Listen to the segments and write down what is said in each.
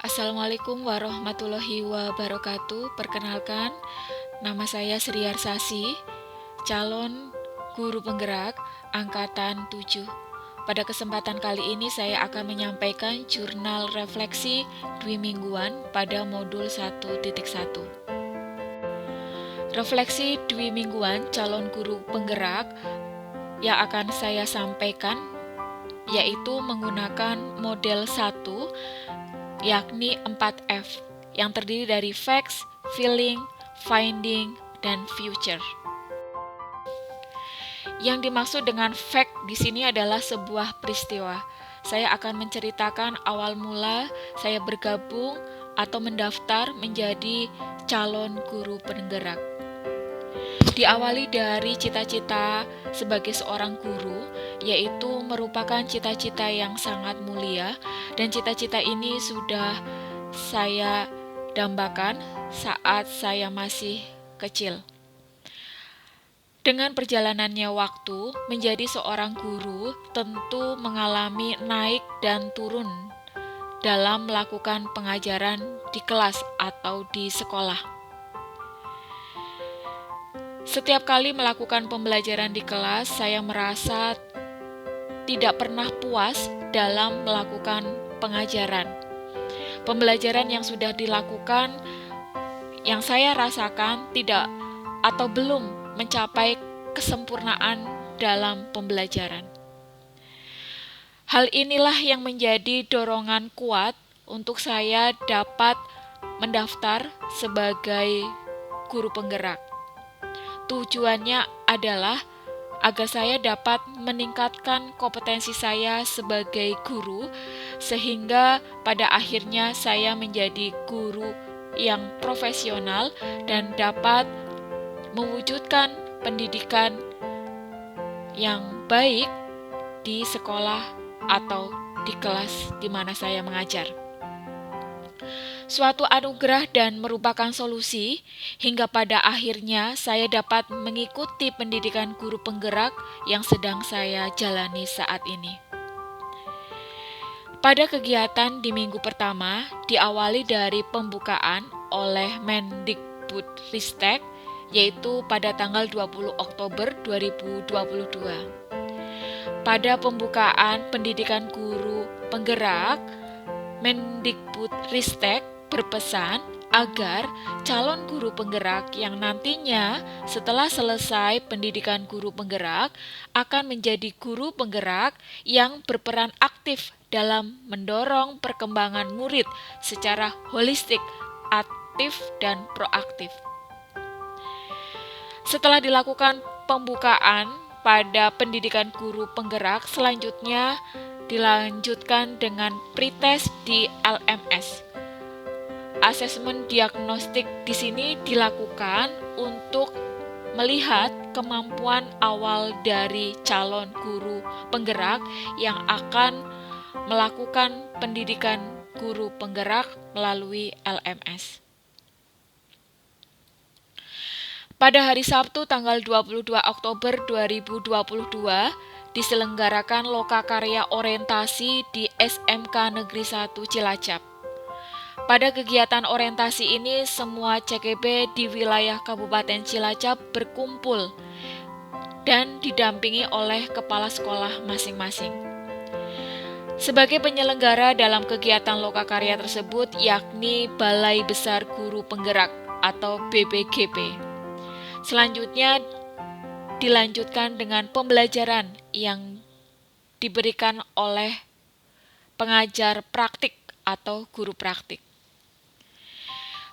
Assalamualaikum warahmatullahi wabarakatuh. Perkenalkan, nama saya Sriyarsasi, calon guru penggerak angkatan 7. Pada kesempatan kali ini saya akan menyampaikan jurnal refleksi dwi mingguan pada modul 1.1. Refleksi dwi mingguan calon guru penggerak yang akan saya sampaikan yaitu menggunakan model 1, yakni 4F, yang terdiri dari facts, feeling, finding, dan future. Yang dimaksud dengan fact di sini adalah sebuah peristiwa. Saya akan menceritakan awal mula saya bergabung atau mendaftar menjadi calon guru penggerak. Diawali dari cita-cita sebagai seorang guru, yaitu merupakan cita-cita yang sangat mulia, dan cita-cita ini sudah saya dambakan saat saya masih kecil. Dengan perjalanannya waktu, menjadi seorang guru tentu mengalami naik dan turun dalam melakukan pengajaran di kelas atau di sekolah. Setiap kali melakukan pembelajaran di kelas, saya merasa tidak pernah puas dalam melakukan pengajaran. Pembelajaran yang sudah dilakukan, yang saya rasakan tidak atau belum mencapai kesempurnaan dalam pembelajaran. Hal inilah yang menjadi dorongan kuat untuk saya dapat mendaftar sebagai guru penggerak. Tujuannya adalah agar saya dapat meningkatkan kompetensi saya sebagai guru, sehingga pada akhirnya saya menjadi guru yang profesional dan dapat mewujudkan pendidikan yang baik di sekolah atau di kelas di mana saya mengajar. Suatu anugerah dan merupakan solusi hingga pada akhirnya saya dapat mengikuti pendidikan guru penggerak yang sedang saya jalani saat ini. Pada kegiatan di minggu pertama diawali dari pembukaan oleh Mendikbudristek, yaitu pada tanggal 20 Oktober 2022. Pada pembukaan pendidikan guru penggerak, Mendikbudristek berpesan agar calon guru penggerak yang nantinya setelah selesai pendidikan guru penggerak akan menjadi guru penggerak yang berperan aktif dalam mendorong perkembangan murid secara holistik, aktif, dan proaktif. Setelah dilakukan pembukaan pada pendidikan guru penggerak, selanjutnya dilanjutkan dengan pretest di LMS. Asesmen diagnostik di sini dilakukan untuk melihat kemampuan awal dari calon guru penggerak yang akan melakukan pendidikan guru penggerak melalui LMS. Pada hari Sabtu tanggal 22 Oktober 2022 diselenggarakan lokakarya orientasi di SMK Negeri 1 Cilacap. Pada kegiatan orientasi ini, semua CKB di wilayah Kabupaten Cilacap berkumpul dan didampingi oleh kepala sekolah masing-masing. Sebagai penyelenggara dalam kegiatan lokakarya tersebut, yakni Balai Besar Guru Penggerak atau BBGP. Selanjutnya dilanjutkan dengan pembelajaran yang diberikan oleh pengajar praktik atau guru praktik.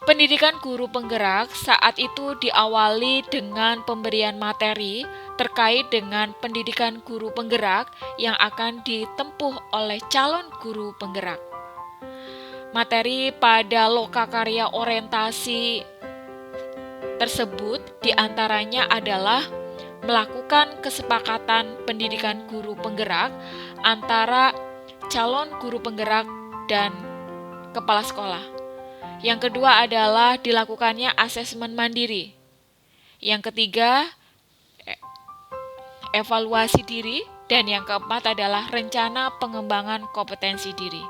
Pendidikan guru penggerak saat itu diawali dengan pemberian materi terkait dengan pendidikan guru penggerak yang akan ditempuh oleh calon guru penggerak. Materi pada lokakarya orientasi tersebut diantaranya adalah melakukan kesepakatan pendidikan guru penggerak antara calon guru penggerak dan kepala sekolah. Yang kedua adalah dilakukannya asesmen mandiri. Yang ketiga, evaluasi diri. Dan yang keempat adalah rencana pengembangan kompetensi diri.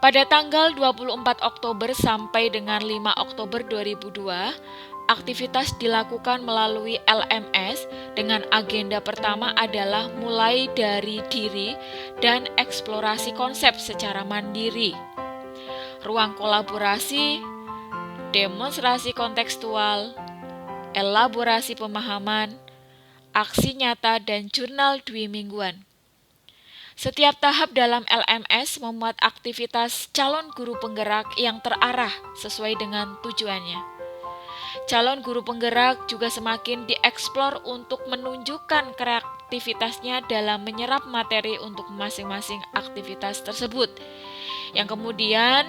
Pada tanggal 24 Oktober sampai dengan 5 Oktober 2002, aktivitas dilakukan melalui LMS dengan agenda pertama adalah mulai dari diri dan eksplorasi konsep secara mandiri. Ruang kolaborasi, demonstrasi kontekstual, elaborasi pemahaman, aksi nyata, dan jurnal dwi mingguan. Setiap tahap dalam LMS memuat aktivitas calon guru penggerak yang terarah sesuai dengan tujuannya. Calon guru penggerak juga semakin dieksplor untuk menunjukkan kreativitasnya dalam menyerap materi untuk masing-masing aktivitas tersebut, yang kemudian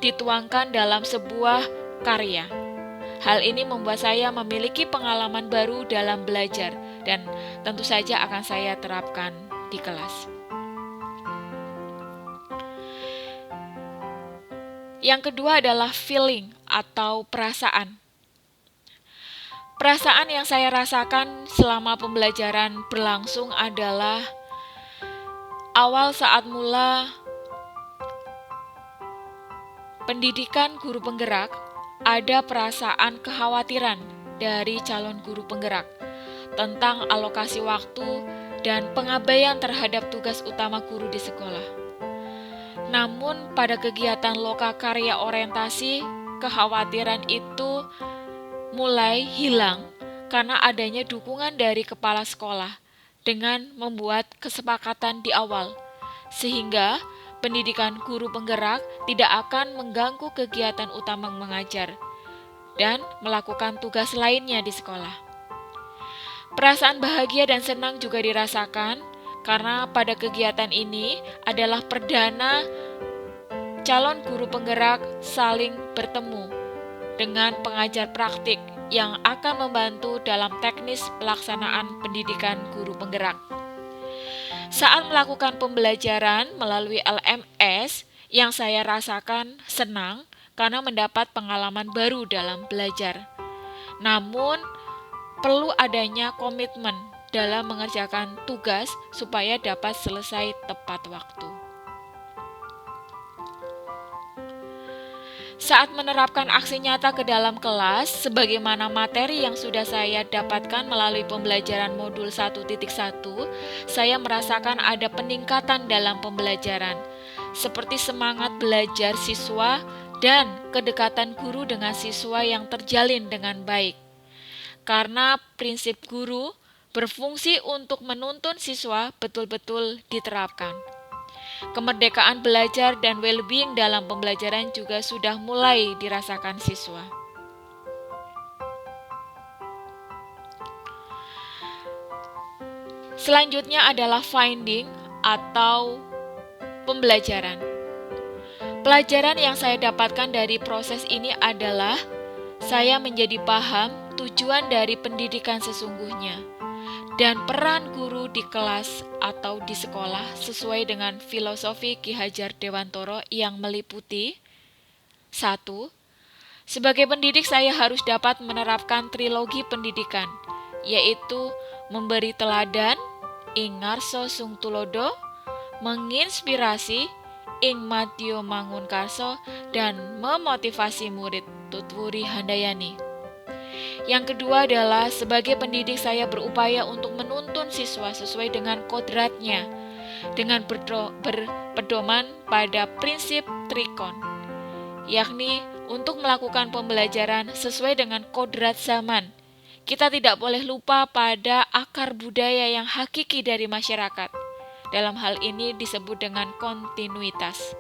dituangkan dalam sebuah karya. Hal ini membuat saya memiliki pengalaman baru dalam belajar, dan tentu saja akan saya terapkan di kelas. Yang kedua adalah feeling atau perasaan. Perasaan yang saya rasakan selama pembelajaran berlangsung adalah awal saat mula pendidikan guru penggerak, ada perasaan kekhawatiran dari calon guru penggerak tentang alokasi waktu dan pengabaian terhadap tugas utama guru di sekolah. Namun pada kegiatan lokakarya orientasi, kekhawatiran itu mulai hilang karena adanya dukungan dari kepala sekolah dengan membuat kesepakatan di awal, sehingga pendidikan guru penggerak tidak akan mengganggu kegiatan utama mengajar dan melakukan tugas lainnya di sekolah. Perasaan bahagia dan senang juga dirasakan karena pada kegiatan ini adalah perdana calon guru penggerak saling bertemu dengan pengajar praktik yang akan membantu dalam teknis pelaksanaan pendidikan guru penggerak. Saat melakukan pembelajaran melalui LMS, yang saya rasakan senang karena mendapat pengalaman baru dalam belajar. Namun, perlu adanya komitmen dalam mengerjakan tugas supaya dapat selesai tepat waktu. Saat menerapkan aksi nyata ke dalam kelas, sebagaimana materi yang sudah saya dapatkan melalui pembelajaran modul 1.1, saya merasakan ada peningkatan dalam pembelajaran, seperti semangat belajar siswa dan kedekatan guru dengan siswa yang terjalin dengan baik. Karena prinsip guru berfungsi untuk menuntun siswa betul-betul diterapkan. Kemerdekaan belajar dan well-being dalam pembelajaran juga sudah mulai dirasakan siswa. Selanjutnya adalah finding atau pembelajaran. Pelajaran yang saya dapatkan dari proses ini adalah saya menjadi paham tujuan dari pendidikan sesungguhnya dan peran guru di kelas atau di sekolah sesuai dengan filosofi Ki Hajar Dewantoro yang meliputi 1. Sebagai pendidik saya harus dapat menerapkan trilogi pendidikan, yaitu memberi teladan, ing ngarso sung tulodo, menginspirasi, ing madya mangun karso, dan memotivasi murid tutwuri handayani. Yang kedua adalah sebagai pendidik saya berupaya untuk menuntun siswa sesuai dengan kodratnya dengan berpedoman pada prinsip trikon, yakni untuk melakukan pembelajaran sesuai dengan kodrat zaman. Kita tidak boleh lupa pada akar budaya yang hakiki dari masyarakat. Dalam hal ini disebut dengan kontinuitas.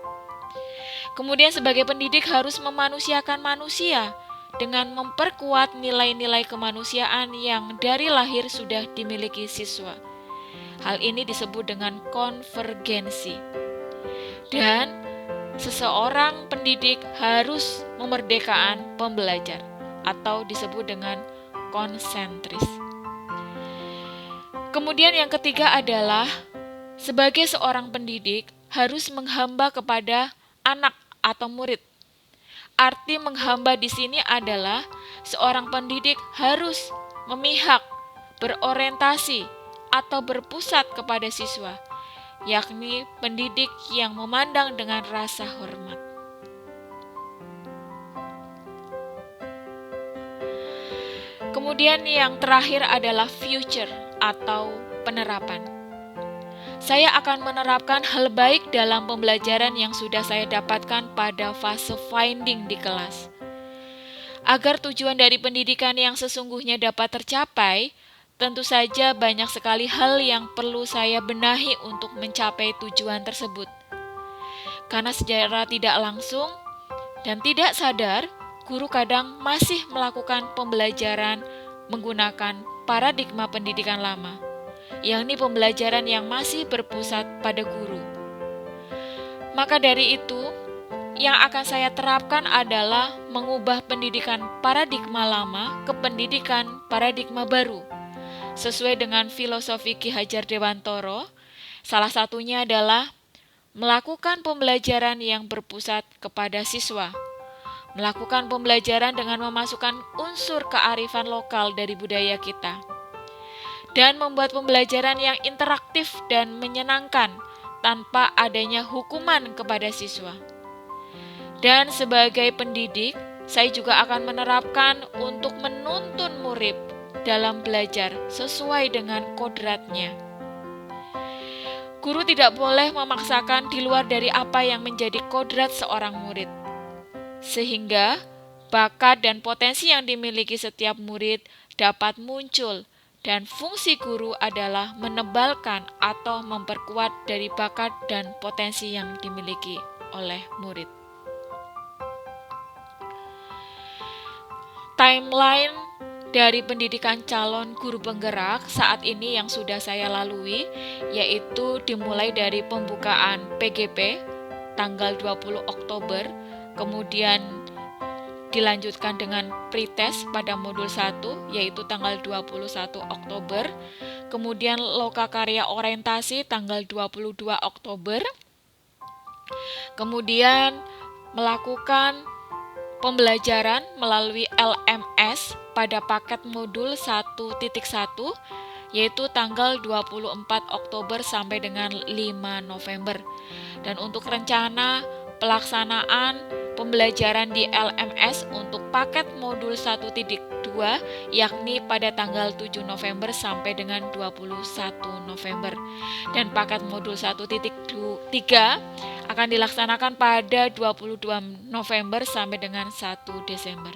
Kemudian sebagai pendidik harus memanusiakan manusia dengan memperkuat nilai-nilai kemanusiaan yang dari lahir sudah dimiliki siswa. Hal ini disebut dengan konvergensi. Dan seseorang pendidik harus memerdekakan pembelajar atau disebut dengan konsentris. Kemudian yang ketiga adalah sebagai seorang pendidik harus menghamba kepada anak atau murid. Arti menghamba di sini adalah seorang pendidik harus memihak, berorientasi, atau berpusat kepada siswa, yakni pendidik yang memandang dengan rasa hormat. Kemudian yang terakhir adalah future atau penerapan. Saya akan menerapkan hal baik dalam pembelajaran yang sudah saya dapatkan pada fase finding di kelas. Agar tujuan dari pendidikan yang sesungguhnya dapat tercapai, tentu saja banyak sekali hal yang perlu saya benahi untuk mencapai tujuan tersebut. Karena secara tidak langsung dan tidak sadar, guru kadang masih melakukan pembelajaran menggunakan paradigma pendidikan lama, yakni pembelajaran yang masih berpusat pada guru. Maka dari itu, yang akan saya terapkan adalah mengubah pendidikan paradigma lama ke pendidikan paradigma baru. Sesuai dengan filosofi Ki Hajar Dewantoro, salah satunya adalah melakukan pembelajaran yang berpusat kepada siswa. Melakukan pembelajaran dengan memasukkan unsur kearifan lokal dari budaya kita. Dan membuat pembelajaran yang interaktif dan menyenangkan tanpa adanya hukuman kepada siswa. Dan sebagai pendidik, saya juga akan menerapkan untuk menuntun murid dalam belajar sesuai dengan kodratnya. Guru tidak boleh memaksakan di luar dari apa yang menjadi kodrat seorang murid. Sehingga bakat dan potensi yang dimiliki setiap murid dapat muncul, dan fungsi guru adalah menebalkan atau memperkuat dari bakat dan potensi yang dimiliki oleh murid. Timeline dari pendidikan calon guru penggerak saat ini yang sudah saya lalui, yaitu dimulai dari pembukaan PGP tanggal 20 Oktober, kemudian dilanjutkan dengan pretest pada modul 1 yaitu tanggal 21 Oktober, kemudian lokakarya orientasi tanggal 22 Oktober, kemudian melakukan pembelajaran melalui LMS pada paket modul 1.1 yaitu tanggal 24 Oktober sampai dengan 5 November. Dan untuk rencana pelaksanaan pembelajaran di LMS untuk paket modul 1.2 yakni pada tanggal 7 November sampai dengan 21 November. Dan paket modul 1.3 akan dilaksanakan pada 22 November sampai dengan 1 Desember.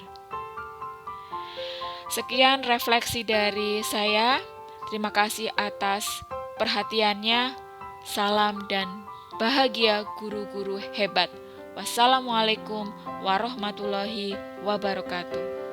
Sekian refleksi dari saya. Terima kasih atas perhatiannya. Salam dan bahagia guru-guru hebat. Wassalamualaikum warahmatullahi wabarakatuh.